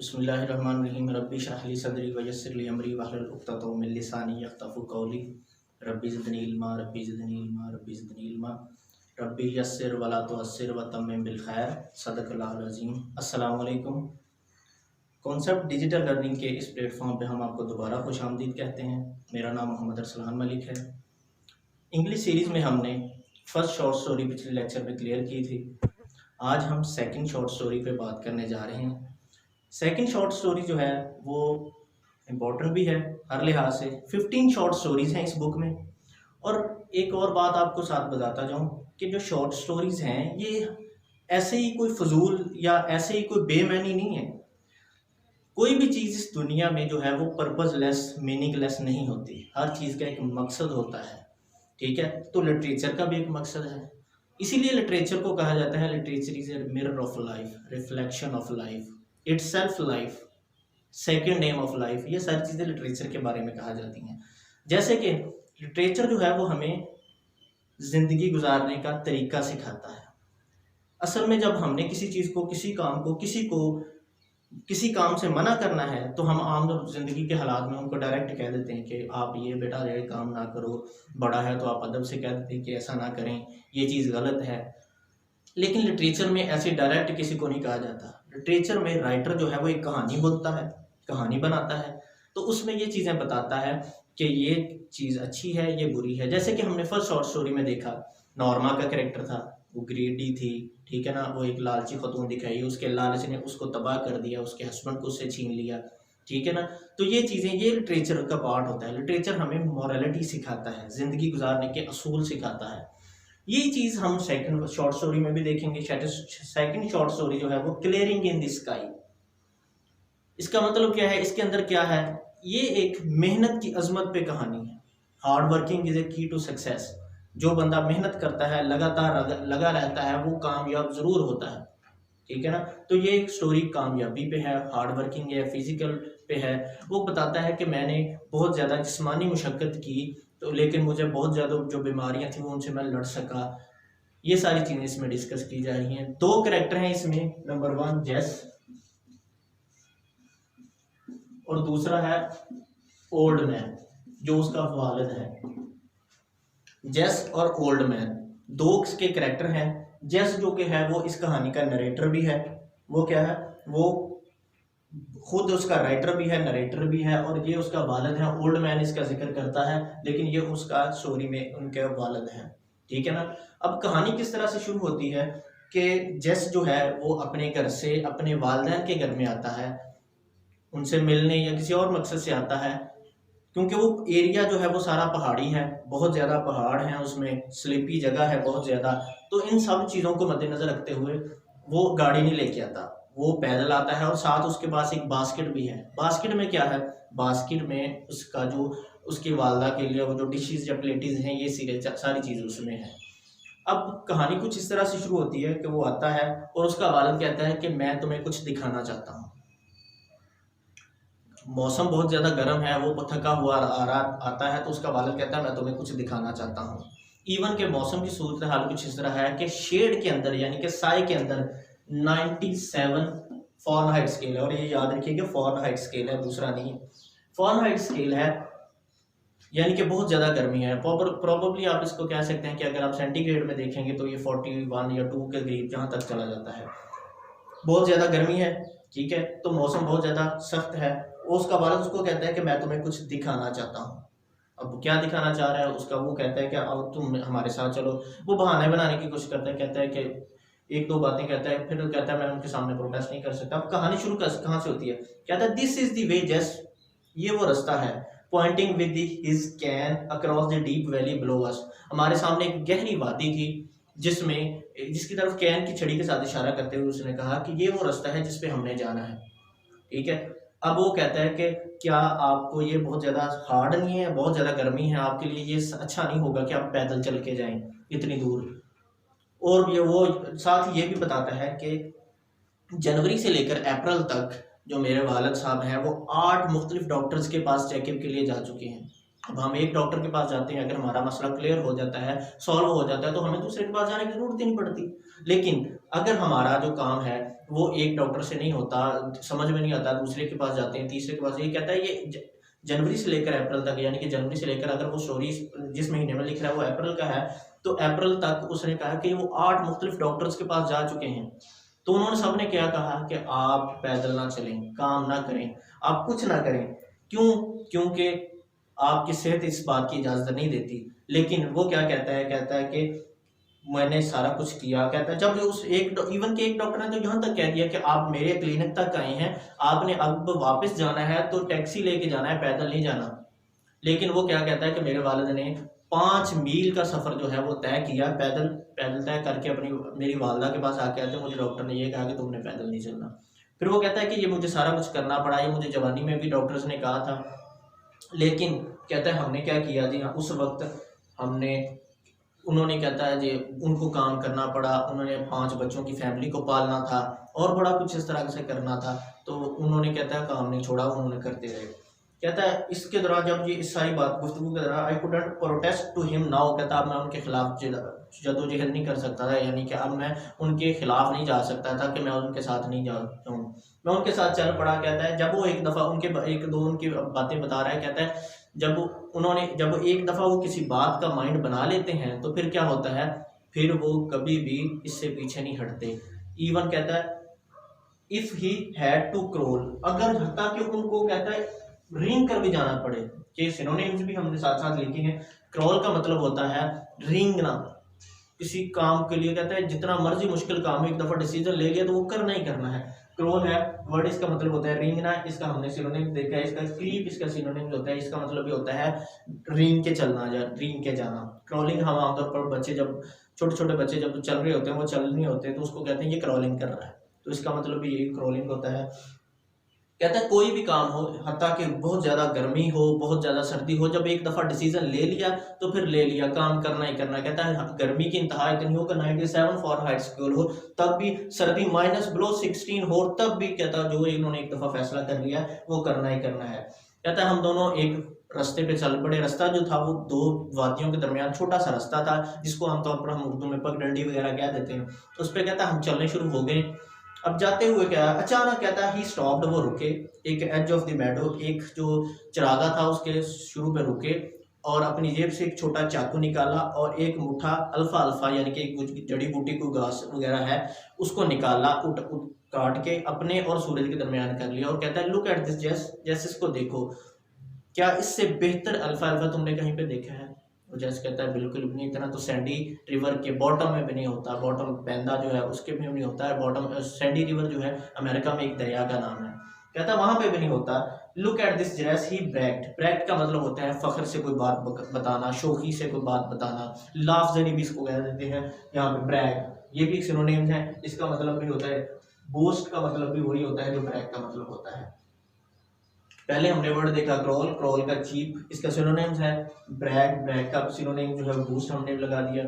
बिस्मिल्लाहिर्रहमानिर्रहीम रब्बि इश्रह ली सदरी वयस्सिर ली अमरी वहलुल उक़्दतम मिन लिसानी यफ़क़हू क़ौली रब्बि ज़िदनी इल्मा रब्बि ज़िदनी इल्मा रब्बि ज़िदनी इल्मा रब्बि यस्सिर वला तुअस्सिर वतम्मिम बिल खैर सदक़ल्लाहुल अज़ीम। अस्सलामु अलैकुम। कॉन्सेप्ट डिजिटल लर्निंग के इस प्लेटफॉर्म पे हम आपको दोबारा खुशामदीद कहते हैं। मेरा नाम मोहम्मद अरसलान मलिक है। इंग्लिश सीरीज़ में हमने फर्स्ट शॉर्ट स्टोरी पिछले लेक्चर में क्लियर की थी। आज हम सेकंड शॉर्ट स्टोरी पे बात करने जा रहे हैं। सेकंड शॉर्ट स्टोरी जो है वो इम्पोर्टेंट भी है हर लिहाज से। 15 शॉर्ट स्टोरीज़ हैं इस बुक में। और एक और बात आपको साथ बताता जाऊं कि जो शॉर्ट स्टोरीज़ हैं ये ऐसे ही कोई फजूल या ऐसे ही कोई बेमानी नहीं है। कोई भी चीज़ इस दुनिया में जो है वो पर्पज़लेस मीनिंगलेस नहीं होती। हर चीज़ का एक मकसद होता है, ठीक है। तो लिटरेचर का भी एक मकसद है, इसीलिए लिटरेचर को कहा जाता है literature is a mirror of life, reflection of life, itself life, second name of life. ये सारी चीज़ें लिटरेचर के बारे में कहा जाती हैं। जैसे कि लिटरेचर जो है वो हमें ज़िंदगी गुजारने का तरीका सिखाता है। असल में जब हमने किसी चीज़ को, किसी काम को, किसी काम से मना करना है तो हम आम ज़िंदगी के हालात में उनको डायरेक्ट कह देते हैं कि आप ये बेटा ये काम ना करो। बड़ा है तो आप अदब से कह देते हैं कि ऐसा ना करें, ये चीज़ गलत है। लेकिन लिटरेचर में ऐसे डायरेक्ट किसी को नहीं कहा जाता। लिटरेचर में राइटर जो है वो एक कहानी बोलता है, कहानी बनाता है, तो उसमें ये चीज़ें बताता है कि ये चीज़ अच्छी है, ये बुरी है। जैसे कि हमने फर्स्ट शॉर्ट स्टोरी में देखा, नॉर्मा का कैरेक्टर था, वो ग्रीडी थी, ठीक है ना। वो एक लालची खतून दिखाई, उसके लालच ने उसको तबाह कर दिया, उसके हस्बैंड को उससे छीन लिया, ठीक है ना। तो ये चीज़ें, ये लिटरेचर का पार्ट होता है। लिटरेचर हमें मॉरलिटी सिखाता है, ज़िंदगी गुजारने के असूल सिखाता है। यही चीज़ हम सेकंड शॉर्ट स्टोरी में भी देखेंगे। सेकंड शॉर्ट स्टोरी जो है वो क्लियरिंग इन द स्काई। इसका मतलब क्या है, इसके अंदर क्या है, ये एक मेहनत की अजमत पे कहानी है। हार्ड वर्किंग इज ए की टू सक्सेस। जो बंदा मेहनत करता है, लगातार लगा रहता है, वो कामयाब जरूर होता है, ठीक है ना। तो ये एक स्टोरी कामयाबी पे है, हार्ड वर्किंग है, फिजिकल पे है। वो बताता है कि मैंने बहुत ज़्यादा जिस्मानी मुशक्क़त की, तो लेकिन मुझे बहुत ज़्यादा जो बीमारियां थी वो उनसे मैं लड़ सका। ये सारी चीज़ें इसमें डिस्कस की जा रही हैं। 2 कैरेक्टर हैं इसमें, नंबर 1 जेस और दूसरा है ओल्ड मैन जो उसका वालिद है। जेस और ओल्ड मैन 2 के कैरेक्टर हैं। जेस जो कि है वो इस कहानी का नरेटर भी है। वो क्या है, वो खुद उसका राइटर भी है, नरेटर भी है, और ये उसका वालिद है। ओल्ड मैन इसका जिक्र करता है लेकिन ये उसका स्टोरी में उनके वालिद हैं, ठीक है ना। अब कहानी किस तरह से शुरू होती है कि जेस जो है वो अपने घर से अपने वालिदैन के घर में आता है, उनसे मिलने या किसी और मकसद से आता है, क्योंकि वो एरिया जो है वो सारा पहाड़ी है, बहुत ज़्यादा पहाड़ हैं, उसमें स्लिपी जगह है बहुत ज़्यादा। तो इन सब चीज़ों को मद्देनज़र रखते हुए वो गाड़ी नहीं लेके आता, वो पैदल आता है। और साथ उसके पास एक बास्केट भी है। बास्केट में क्या है, बास्केट में उसका जो उसकी वालदा के लिए वो जो डिशेज़ या प्लेटीज़ हैं, ये सारी चीज़ उसमें है। अब कहानी कुछ इस तरह से शुरू होती है कि वो आता है और उसका वालिद कहता है कि मैं तुम्हें कुछ दिखाना चाहता हूँ। मौसम बहुत ज़्यादा गर्म है, वो थका हुआ आता है, तो उसका वालिद कहता है मैं तुम्हें कुछ दिखाना चाहता हूँ। इवन के मौसम की सूरत हाल कुछ इस तरह है कि शेड के अंदर यानी कि साए के अंदर 97 फ़ारेनहाइट स्केल है। और ये याद रखिए कि फ़ारेनहाइट स्केल है, दूसरा नहीं। फ़ारेनहाइट स्केल है यानी कि बहुत ज़्यादा गर्मी है। प्रॉबली आप इसको कह सकते हैं कि अगर आप सेंटीग्रेड में देखेंगे तो ये 41 या 2 के करीब जहाँ तक चला जाता है। बहुत ज़्यादा गर्मी है, ठीक है। तो मौसम बहुत ज़्यादा सख्त है। उसका वालिद उसको कहता है कि मैं तुम्हें कुछ दिखाना चाहता हूँ। अब क्या दिखाना चाह रहा है उसका, वो कहता है कि अब तुम हमारे साथ चलो। वो बहाने बनाने की कोशिश करता है, कहता है कि 1-2 बातें कहता है, फिर कहता है मैं उनके सामने प्रोटेस्ट नहीं कर सकता। अब कहानी शुरू कहाँ से होती है, कहता है दिस इज द वे जेस, ये वो रास्ता है, pointing with his cane across the deep valley below us. हमारे सामने एक गहरी वादी थी जिसकी तरफ कैन की छड़ी के साथ इशारा करते हुए उसने कहा कि ये वो रास्ता है जिस पे हमने जाना है, ठीक है। अब वो कहता है कि क्या आपको ये बहुत ज़्यादा हार्ड नहीं है, बहुत ज़्यादा गर्मी है आपके लिए, ये अच्छा नहीं होगा कि आप पैदल चल के जाएं इतनी दूर। और ये वो साथ ये भी बताता है कि जनवरी से लेकर अप्रैल तक जो मेरे वालिद साहब हैं वो 8 मुख्तलिफ डॉक्टर्स के पास चेकअप के लिए जा चुके हैं। अब हम एक डॉक्टर के पास जाते हैं, अगर हमारा मसला क्लियर हो जाता है, सॉल्व हो जाता है, तो हमें दूसरे के पास जाने की जरूरत ही नहीं पड़ती। लेकिन अगर हमारा जो काम है वो एक डॉक्टर से नहीं होता, समझ में नहीं आता, दूसरे के पास जाते हैं, तीसरे के पास। ये कहता है ये जनवरी से लेकर अप्रैल तक, यानी कि जनवरी से लेकर, अगर वो स्टोरी जिस महीने में लिख रहा है वो अप्रैल का है, तो अप्रैल तक उसने कहा कि वो 8 मुख्तलिफ डॉक्टर्स के पास जा चुके हैं। तो उन्होंने सबने क्या कहा कि आप पैदल ना चलें, काम ना करें, आप कुछ ना करें। क्यों? क्योंकि आपकी सेहत इस बात की इजाज़त नहीं देती। लेकिन वो क्या कहता है, कहता है कि मैंने सारा कुछ किया। कहता है जब उस इवन के एक डॉक्टर ने तो यहाँ तक कह दिया कि आप मेरे क्लिनिक तक आए हैं, आपने अब वापस जाना है तो टैक्सी लेके जाना है, पैदल नहीं जाना। लेकिन वो क्या कहता है कि मेरे वालिद ने 5 मील का सफ़र जो है वो तय किया, पैदल पैदल तय करके अपनी मेरी वालदा के पास आके आते, मुझे डॉक्टर ने ये कहा कि तुमने पैदल नहीं चलना। फिर वो कहता है कि ये मुझे सारा कुछ करना पड़ा, ये मुझे जवानी में भी डॉक्टर्स ने कहा था, लेकिन कहता है हमने क्या किया जी, उस वक्त हमने उन्होंने कहता है जी उनको काम करना पड़ा, उन्होंने 5 बच्चों की फैमिली को पालना था और बड़ा कुछ इस तरह से करना था, तो उन्होंने कहता है काम नहीं छोड़ा, उन्होंने करते रहे। कहता है इसके दौरान जब ये इस सारी बात गुफ्तगू के दौरान I couldn't protest to him now, कहता अब मैं उनके खिलाफ जदोजहद नहीं कर सकता था, यानी कि अब मैं उनके खिलाफ नहीं जा सकता था कि मैं उनके साथ नहीं जाऊँ, मैं उनके साथ चल पड़ा। कहता है जब वो एक दफ़ा एक दो उनकी बातें बता रहा है, कहता है जब एक दफ़ा वो किसी बात का माइंड बना लेते हैं तो फिर क्या होता है, फिर वो कभी भी इससे पीछे नहीं हटते। इवन कहता है if he had to crawl, अगर ताकि उनको कहता है रिंग कर भी जाना पड़े, कि सिनोनिम्स भी हमने साथ साथ लिखे हैं। क्रॉल का मतलब होता है रिंगना किसी काम के लिए। कहता है जितना मर्जी मुश्किल काम है, एक दफ़ा डिसीजन ले लिया तो वो करना ही करना है। क्रोल है वर्ड, इसका मतलब होता है रिंगना, इसका हमने सिनोनिम देखा है, इसका क्लीप इसका सिनोनिम होता है, इसका मतलब भी होता है रिंग के चलना, रिंग के जाना। क्रॉलिंग हम आमतौर पर बच्चे जब छोटे छोटे बच्चे जब चल रहे होते हैं, वो चल नहीं होते, तो उसको कहते हैं ये क्रॉलिंग कर रहा है, तो इसका मतलब भी यही क्रॉलिंग होता है। कहता है कोई भी काम हो, हत्ता कि बहुत ज़्यादा गर्मी हो, बहुत ज़्यादा सर्दी हो, जब एक दफ़ा डिसीजन ले लिया तो फिर ले लिया, काम करना ही करना। कहता है गर्मी की इंतहा इतनी हो कि 97 फॉरहाइट स्केल हो, तब भी सर्दी -16 हो, तब भी कहता जो इन्होंने एक दफ़ा फैसला कर लिया वो करना ही करना है। कहता है हम दोनों एक रास्ते पे चल पड़े। रास्ता जो था वो 2 वादियों के दरमियान छोटा सा रास्ता था, जिसको आमतौर पर हम उर्दू में पगडंडी वगैरह कह देते हैं। उस पर कहता हम चलने शुरू हो गए। अब जाते हुए क्या अचानक कहता है ही स्टॉप्ड, वो रुके, एक एज ऑफ द मेडो, एक जो चरागा था उसके शुरू पे रुके, और अपनी जेब से एक छोटा चाकू निकाला और एक मुठा अल्फा अल्फा यानी कि कुछ जड़ी बूटी कोई घास वगैरह है उसको निकाला, काट के अपने और सूरज के दरमियान कर लिया, और कहता है लुक एट दिस जैस इसको देखो, क्या इससे बेहतर अल्फा अल्फा तुमने कहीं पे देखा है? जैसे कहता है बिल्कुल भी नहीं, इतना तो सैंडी रिवर के बॉटम में भी नहीं होता, बॉटम पैंदा जो है उसके भी नहीं होता है, बॉटम सैंडी रिवर जो है अमेरिका में एक दरिया का नाम है, कहता है वहां पे भी नहीं होता। लुक एट दिस जैस ही ब्रैक्ट का मतलब होता है फख्र से कोई बात बताना, शौकी से कोई बात बताना, लाफजरी भी इसको कह देते हैं यहाँ पे ब्रैग, ये भी सिनोनिम्स है, इसका मतलब भी होता है बोस्ट का मतलब भी वही होता है जो ब्रैग का मतलब होता है। पहले हमने वर्ड देखा क्रॉल का चीप, इसका सिनोनिम्स है ब्रैग का सिनोनिम जो है बूस्ट हमने लगा दिया,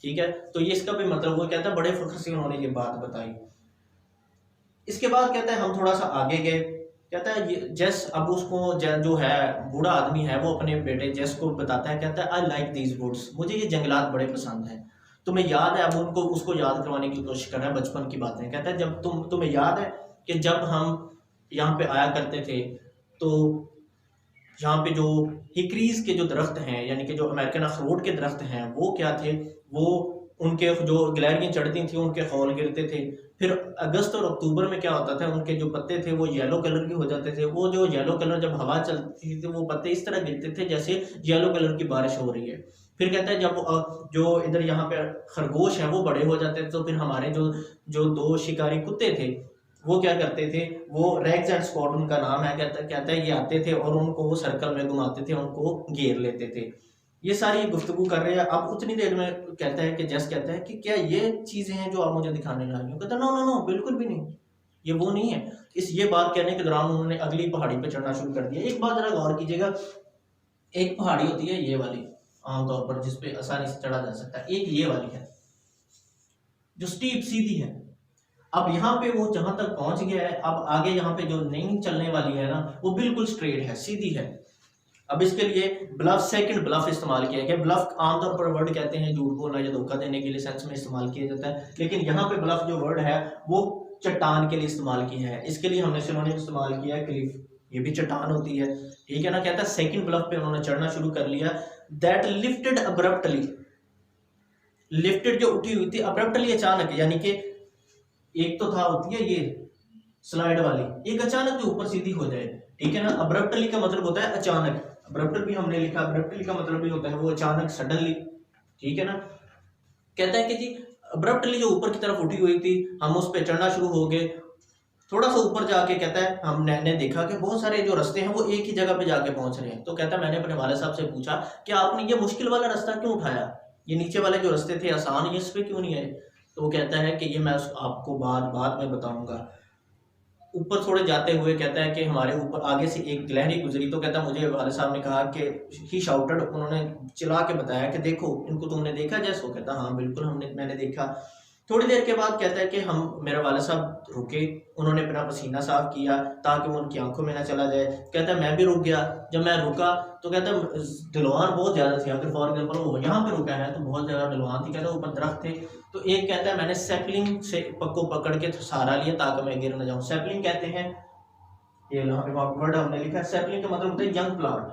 ठीक है। तो ये इसका भी मतलब वो कहता है बड़े फख्र से उन्होंने ये बात बताई। इसके बाद कहता है हम थोड़ा सा आगे गए, कहता है ये जेस अब उसको जो है बूढ़ा आदमी है वो अपने बेटे जेस को बताता है, कहता है आई लाइक दीज वुड्स, मुझे ये जंगलात बड़े पसंद हैं। तुम्हें याद है, अब उनको उसको याद करवाने की कोशिश कर रहा है बचपन की बातें। कहता है जब तुम्हें याद है कि जब हम यहाँ पे आया करते थे तो यहाँ पे जो हिकरीज के जो दरख्त हैं, यानी कि जो अमेरिकन अखरोट के दरख्त हैं, वो क्या थे, वो उनके जो गिलहरियाँ चढ़ती थी उनके खौल गिरते थे। फिर अगस्त और अक्टूबर में क्या होता था, उनके जो पत्ते थे वो येलो कलर के हो जाते थे। वो जो येलो कलर जब हवा चलती थी वो पत्ते इस तरह गिरते थे जैसे येलो कलर की बारिश हो रही है। फिर कहता है जब जो इधर यहाँ पे खरगोश हैं वो बड़े हो जाते थे तो फिर हमारे जो 2 शिकारी कुत्ते थे वो क्या करते थे, वो रैग्स एंड स्पॉट उनका नाम है, कहता है ये आते थे और उनको वो सर्कल में घुमाते थे, उनको घेर लेते थे। ये सारी गुफ्तगू कर रहे हैं। अब उतनी देर में कहता है कि जस कहता है कि क्या ये चीज़ें हैं जो आप मुझे दिखाने ला रही हो? कहता है नो बिल्कुल भी नहीं, ये वो नहीं है। ये बात कहने के दौरान उन्होंने अगली पहाड़ी पर चढ़ना शुरू कर दिया। एक बात जरा गौर कीजिएगा, एक पहाड़ी होती है ये वाली आमतौर पर जिसपे आसानी से चढ़ा जा सकता है, एक ये वाली है जो स्टीप सीधी है। अब यहाँ पे वो जहां तक पहुंच गया है, अब आगे यहाँ पे जो नहीं चलने वाली है ना वो बिल्कुल स्ट्रेट है, सीधी है। अब इसके लिए ब्लफ, सेकंड ब्लफ इस्तेमाल किया गया। ब्लफ आमतौर पर वर्ड कहते हैं झूठ बोलना या धोखा देने के लिए सेंस में इस्तेमाल किया जाता है, लेकिन यहाँ पे ब्लफ जो वर्ड है वो चट्टान के लिए इस्तेमाल किया है। इसके लिए हमने सिनोनिम इस्तेमाल किया है क्लिफ, ये भी चट्टान होती है, ठीक है ना। कहता है सेकंड ब्लफ पे उन्होंने चढ़ना शुरू कर लिया, दैट लिफ्टेड अब्रप्टली, लिफ्टेड जो उठी हुई थी, अब्रप्टली अचानक, यानी कि एक तो था होती है ये स्लाइड वाली, एक अचानक जो ऊपर सीधी हो जाए, ठीक है ना। अब्रप्टली का मतलब होता है अचानक, अब्रप्ट भी हमने लिखा, अब्रप्टली का मतलब भी होता है वो अचानक, सडनली, ठीक है ना। कहता है कि जी अब्रप्टली जो ऊपर की तरफ उठी हुई थी, हम उस पर चढ़ना शुरू हो गए। थोड़ा सा ऊपर जाके कहता है हमने देखा कि बहुत सारे जो रास्ते हैं वो एक ही जगह पे जाके पहुंच रहे हैं। तो कहता है मैंने अपने वाले साहब से पूछा कि आपने ये मुश्किल वाला रास्ता क्यों उठाया, ये नीचे वाले जो रास्ते थे आसान, ये इस पे क्यों नहीं आए। तो वो कहता है कि ये मैं आपको बाद में बताऊंगा। ऊपर थोड़े जाते हुए कहता है कि हमारे ऊपर आगे से एक गिलहरी गुजरी, तो कहता मुझे वाले साहब ने कहा कि ही शाउटेड, उन्होंने चिल्ला के बताया कि देखो इनको तुमने देखा जैसो। कहता हाँ बिल्कुल मैंने देखा। थोड़ी देर के बाद कहता है कि हम मेरे वाले साहब रुके, उन्होंने अपना पसीना साफ किया ताकि वो उनकी आंखों में ना चला जाए। कहता है मैं भी रुक गया। जब मैं रुका तो कहता है ढलवान बहुत ज़्यादा थी, अगर फॉर एग्जाम्पल वो यहाँ पे रुका है तो बहुत ज़्यादा ढलवान थी। कहता है ऊपर दरख्त थे, तो एक कहता है मैंने सैपलिंग से पक्को पकड़ के सहारा लिया ताकि मैं गिर न जाऊँ। सैपलिंग कहते हैं, ये यहाँ पे वर्ड हमने लिखा है, सैपलिंग का मतलब होता है यंग प्लांट,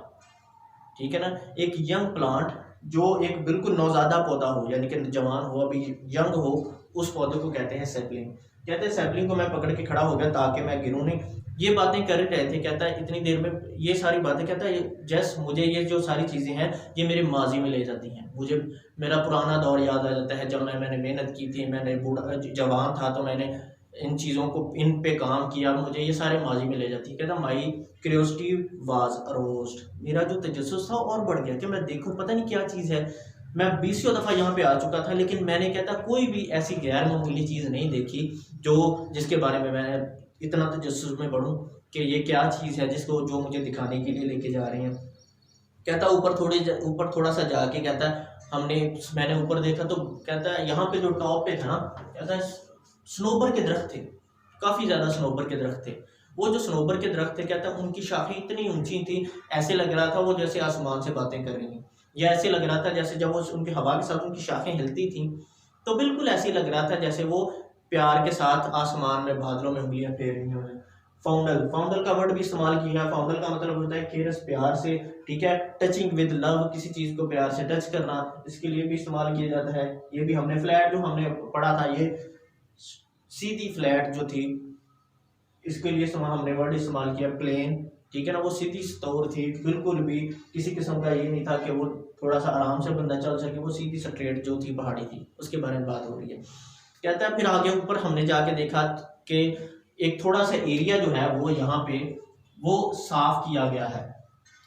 ठीक है ना। एक यंग प्लांट जो एक बिल्कुल नौज़ादा पौधा हो, यानी कि जवान हो, अभी यंग हो, उस पौधे को कहते हैं सैपलिंग। कहते हैं सैपलिंग को मैं पकड़ के खड़ा हो गया ताकि मैं गिरूं नहीं। ये बातें कर रहे थे, कहता है इतनी देर में ये सारी बातें, कहता है जैस मुझे ये जो सारी चीज़ें हैं ये मेरे माजी में ले जाती हैं, मुझे मेरा पुराना दौर याद आ जाता है, जब मैंने मेहनत की थी, मैंने बूढ़ा जवान था तो मैंने इन चीज़ों को इन पे काम किया, मुझे ये सारे माजी में ले जाती है। कहता माई क्यूरियोसिटी वाज अरोज्ड, मेरा जो तजस्सुस था और बढ़ गया कि मैं देखूं पता नहीं क्या चीज़ है। मैं 20 दफ़ा यहाँ पे आ चुका था लेकिन मैंने कहता कोई भी ऐसी गैर मामूली चीज़ नहीं देखी जो जिसके बारे में मैं इतना तजस्सुस में बढ़ूँ कि ये क्या चीज़ है जिसको जो मुझे दिखाने के लिए लेके जा रहे हैं। कहता ऊपर थोड़ा सा जाके कहता मैंने ऊपर देखा तो कहता है यहाँ पे जो टॉप पे था ना, कहता है स्नोबर के दरख्त थे, काफ़ी ज़्यादा स्नोबर के दरख्त थे। वो जो स्नोबर के दरख्त थे कहता है उनकी शाखें इतनी ऊंची थी, ऐसे लग रहा था वो जैसे आसमान से बातें कर रही हैं, या ऐसे लग रहा था जैसे जब वो उनकी हवा के साथ उनकी शाखें हिलती थी तो बिल्कुल ऐसे लग रहा था जैसे वो प्यार के साथ आसमान में बादलों में उंगलियां फेर रही हैं। फाउंडल का वर्ड भी इस्तेमाल किया है। फाउंडल का मतलब होता है केयरस, प्यार से, ठीक है। टचिंग विद लव, किसी चीज़ को प्यार से टच करना, इसके लिए भी इस्तेमाल किया जाता है। ये भी हमने फ्लैट जो हमने पढ़ा था, ये सीधी फ्लैट जो थी इसके लिए हमने वर्ड इस्तेमाल किया प्लेन, ठीक है ना। वो सीधी तौर थी, बिल्कुल भी किसी किस्म का ये नहीं था कि वो थोड़ा सा आराम से बंदा चल सके, वो सीधी स्ट्रेट जो थी पहाड़ी थी, उसके बारे में बात हो रही है। कहता है फिर आगे ऊपर हमने जाके देखा कि एक थोड़ा सा एरिया जो है वो यहाँ पे वो साफ किया गया है।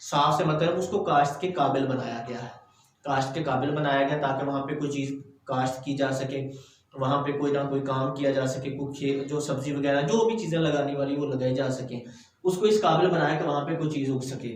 साफ से मतलब उसको काश्त के काबिल बनाया गया है, काश्त के काबिल बनाया गया ताकि वहाँ पे कोई चीज़ काश्त की जा सके, वहाँ पे कोई ना कोई काम किया जा सके, कुछ जो सब्जी वगैरह जो भी चीज़ें लगाने वाली वो लगाई जा सके, उसको इस काबिल बनाया कि वहाँ पे कोई चीज़ उग सके।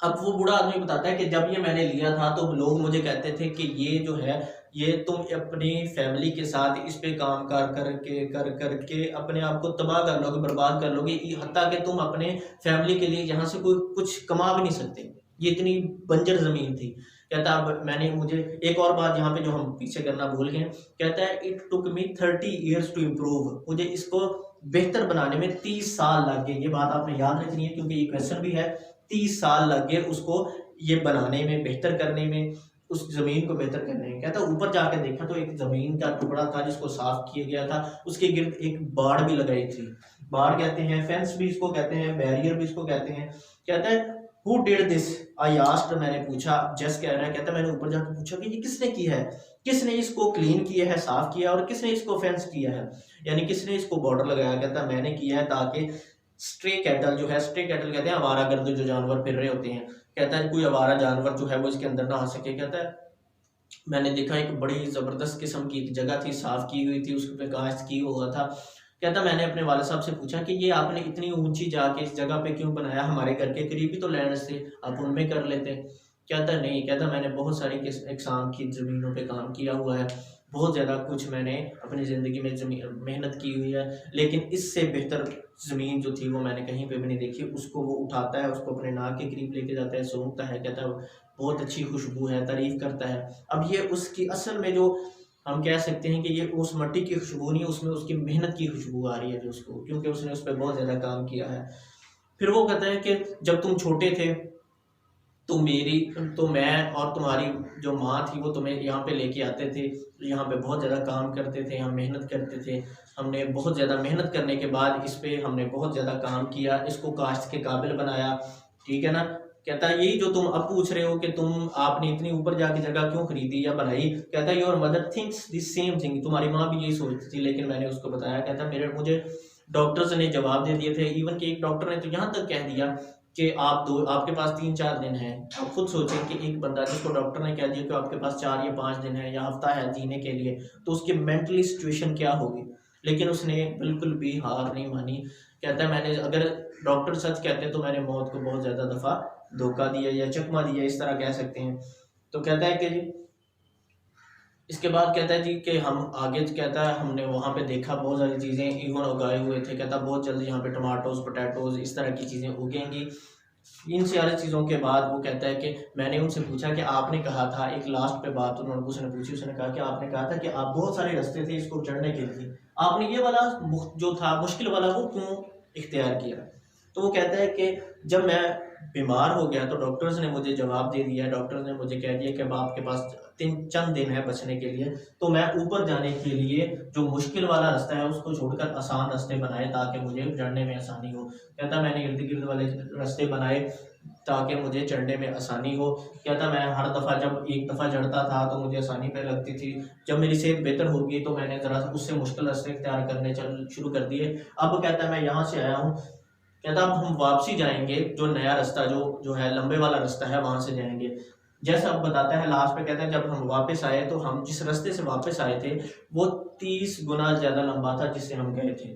अब वो बूढ़ा आदमी बताता है कि जब ये मैंने लिया था तो लोग मुझे कहते थे कि ये जो है ये तुम अपनी फैमिली के साथ इस पे काम करके अपने आप को तबाह कर लोगे, बर्बाद कर लोगे, हत्ता कि तुम अपने फैमिली के लिए यहाँ से कोई कुछ कमा भी नहीं सकते, ये इतनी बंजर ज़मीन थी। कहता अब मैंने मुझे एक और बात यहाँ पे जो हम पीछे करना भूल गए, कहता है it took me 30 years to improve, मुझे इसको बेहतर बनाने में 30 साल लग गए। ये बात आपने याद रखनी है क्योंकि ये क्वेश्चन भी है। 30 साल लग गए उसको ये बनाने में, बेहतर करने में, उस जमीन को बेहतर करने में। कहता ऊपर जाकर देखा तो एक जमीन का टुकड़ा था जिसको साफ किया गया था, उसके गिर्द एक बाड़ भी लगाई थी। बाड़ कहते हैं, फेंस भी इसको कहते हैं, बैरियर भी इसको कहते हैं। कहता है who did this I asked, मैंने पूछा, जस्ट कह रहा है, कहता मैंने ऊपर जाकर पूछा कि ये किसने की है, किसने इसको क्लीन किया है, साफ किया, और किसने इसको फेंस किया है, यानी किसने इसको बॉर्डर लगाया। कहता मैंने किया है ताकि स्ट्रे कैटल जो है, स्ट्रे कैटल कहते हैं आवारा गर्द जो जानवर फिर रहे होते हैं, कहता है कोई आवारा जानवर जो है वो इसके अंदर ना आ सके। कहता है मैंने देखा एक बड़ी ज़बरदस्त किस्म की एक जगह थी, साफ़ की हुई थी, उस पर काश्त की हुआ था। कहता मैंने अपने वाले साहब से पूछा कि ये आपने इतनी ऊंची जाके इस जगह पे क्यों बनाया, हमारे घर के करीब ही तो लैंड थे, आप उनमें कर लेते। कहता नहीं, कहता मैंने बहुत सारी इकसाम की ज़मीनों पे काम किया हुआ है, बहुत ज़्यादा कुछ मैंने अपनी ज़िंदगी में मेहनत की हुई है, लेकिन इससे बेहतर ज़मीन जो थी वो मैंने कहीं पे भी नहीं देखी। उसको वो उठाता है, उसको अपने नाक के करीब लेके जाता है, सूंघता है, कहता है बहुत अच्छी खुशबू है, तारीफ़ करता है। अब ये उसकी असल में जो हम कह सकते हैं कि ये उस मिट्टी की खुशबू नहीं, उसमें उसकी मेहनत की खुशबू आ रही है जो उसको, क्योंकि उसने उस पर बहुत ज़्यादा काम किया है। फिर वो कहता है कि जब तुम छोटे थे तो मैं और तुम्हारी जो माँ थी वो तुम्हें यहाँ पे लेके आते थे, यहाँ पे बहुत ज़्यादा काम करते थे, हम मेहनत करते थे। हमने बहुत ज़्यादा मेहनत करने के बाद इस पे हमने बहुत ज़्यादा काम किया, इसको काश्त के काबिल बनाया, ठीक है ना। कहता है यही जो तुम अब पूछ रहे हो कि तुम आपने इतनी ऊपर जाके जगह क्यों खरीदी या बनाई। कहता है your mother thinks this same thing, तुम्हारी माँ भी यही सोचती थी, लेकिन मैंने उसको बताया। कहता मुझे डॉक्टर्स ने जवाब दे दिए थे, इवन कि एक डॉक्टर ने तो यहाँ तक कह दिया कि आपके पास 3-4 दिन है। आप खुद सोचें कि एक बंदा जिसको डॉक्टर ने कह दिया कि आपके पास 4 या 5 दिन है या हफ्ता है जीने के लिए, तो उसकी मेंटली सिचुएशन क्या होगी। लेकिन उसने बिल्कुल भी हार नहीं मानी। कहता है मैंने, अगर डॉक्टर सच कहते हैं तो मैंने मौत को बहुत ज़्यादा दफ़ा धोखा दिया या चकमा दिया, इस तरह कह सकते हैं। तो कहता है कि जी, इसके बाद कहता है जी कि हम आगे, कहता है हमने वहाँ पे देखा बहुत सारी चीज़ें इवन उगाए हुए थे। कहता बहुत जल्दी यहाँ पे टमाटोज, पोटैटोज, इस तरह की चीज़ें उगेंगी। इन सारी चीज़ों के बाद वो कहता है कि मैंने उनसे पूछा कि आपने कहा था, एक लास्ट पे बात उन्होंने उसने पूछी, उसने कहा कि आपने कहा था कि आप बहुत सारे रास्ते थे इसको चढ़ने के लिए, आपने ये वाला जो था मुश्किल वाला वो क्यों इख्तियार किया। तो वो कहता है कि जब मैं बीमार हो गया तो डॉक्टर्स ने मुझे जवाब दे दिया, डॉक्टर्स ने मुझे कह दिया कि अब आपके पास चंद दिन है बचने के लिए, तो मैं ऊपर जाने के लिए जो मुश्किल वाला रास्ता है उसको छोड़कर आसान रास्ते बनाए ताकि मुझे चढ़ने में आसानी हो। कहता मैंने इर्द गिर्द वाले रास्ते बनाए ताकि मुझे चढ़ने में आसानी हो। कहता मैं हर दफ़ा जब एक दफ़ा चढ़ता था तो मुझे आसानी पे लगती थी, जब मेरी सेहत बेहतर होगी तो मैंने ज़रा उससे मुश्किल रास्ते इख्तियार करने शुरू कर दिए। अब कहता मैं यहाँ से आया हूँ, कहता अब हम वापसी जाएंगे, जो नया रास्ता जो है लंबे वाला रास्ता है वहां से जाएंगे। जैसा अब बताता है लास्ट पे, कहता है जब हम वापस आए तो हम जिस रास्ते से वापस आए थे वो 30 गुना ज्यादा लंबा था जिससे हम गए थे,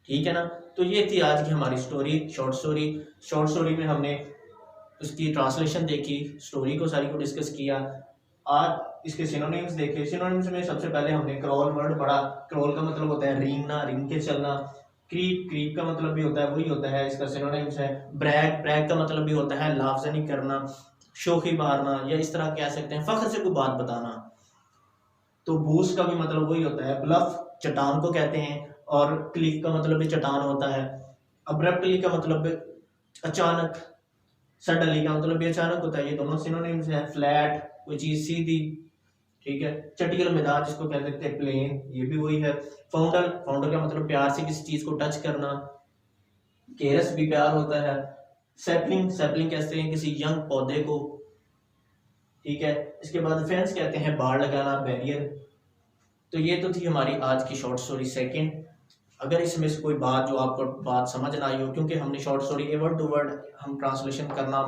ठीक है ना। तो ये थी आज की हमारी story, short story. Short story में हमने उसकी ट्रांसलेशन देखी, स्टोरी को सारी को डिस्कस किया। आज इसके सिनोनिम्स देखे। सिनोनिम्स में सबसे पहले हमने क्रॉल वर्ड पढ़ा। क्रॉल का मतलब होता है रेंगना, रेंग के चलना। क्रीप, क्रीप का मतलब भी होता है, वही होता है, इसका सिनोनिम्स है। ब्रैग, ब्रैग का मतलब भी होता है लाफजनी करना, शोखी मारना, या इस तरह कह सकते हैं फख्र से कोई बात बताना। तो बूस्ट का भी मतलब वही होता है, ब्लफ चट्टान को कहते हैं, और क्लिफ का मतलब भी चट्टान होता है। अब्रप्टली का मतलब अचानक, सडनली का मतलब भी अचानक होता है। ये दोनों सिनोनिम्स हैं। फ्लैट, कोई चीज सीधी, ठीक है। चटियल मिजाज जिसको कह सकते हैं प्लेन, ये भी वही है। फाउंडर, फाउंडर का मतलब प्यार से किसी चीज को टच करना। केरस भी प्यार होता है। सैपलिंग, सैपलिंग कहते हैं किसी यंग पौधे को, ठीक है। इसके बाद फेंस कहते हैं बाड़ लगाना, बैरियर। तो ये तो थी हमारी आज की शॉर्ट स्टोरी सेकंड। अगर इसमें से कोई बात जो आपको बात समझ ना आई हो, क्योंकि हमने short story word to word हम ट्रांसलेशन करना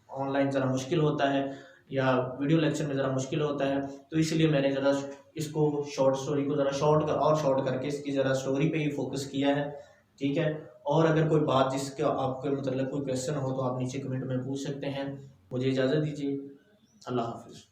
ऑनलाइन ज़रा मुश्किल होता है या वीडियो लेक्चर में ज़रा मुश्किल होता है, तो इसलिए मैंने ज़रा इसको शॉर्ट स्टोरी को ज़रा शॉर्ट करके इसकी ज़रा स्टोरी पे ही फोकस किया है, ठीक है। और अगर कोई बात जिसका आपके मतलब कोई क्वेश्चन हो तो आप नीचे कमेंट में पूछ सकते हैं। मुझे इजाज़त दीजिए। अल्लाह हाफिज़।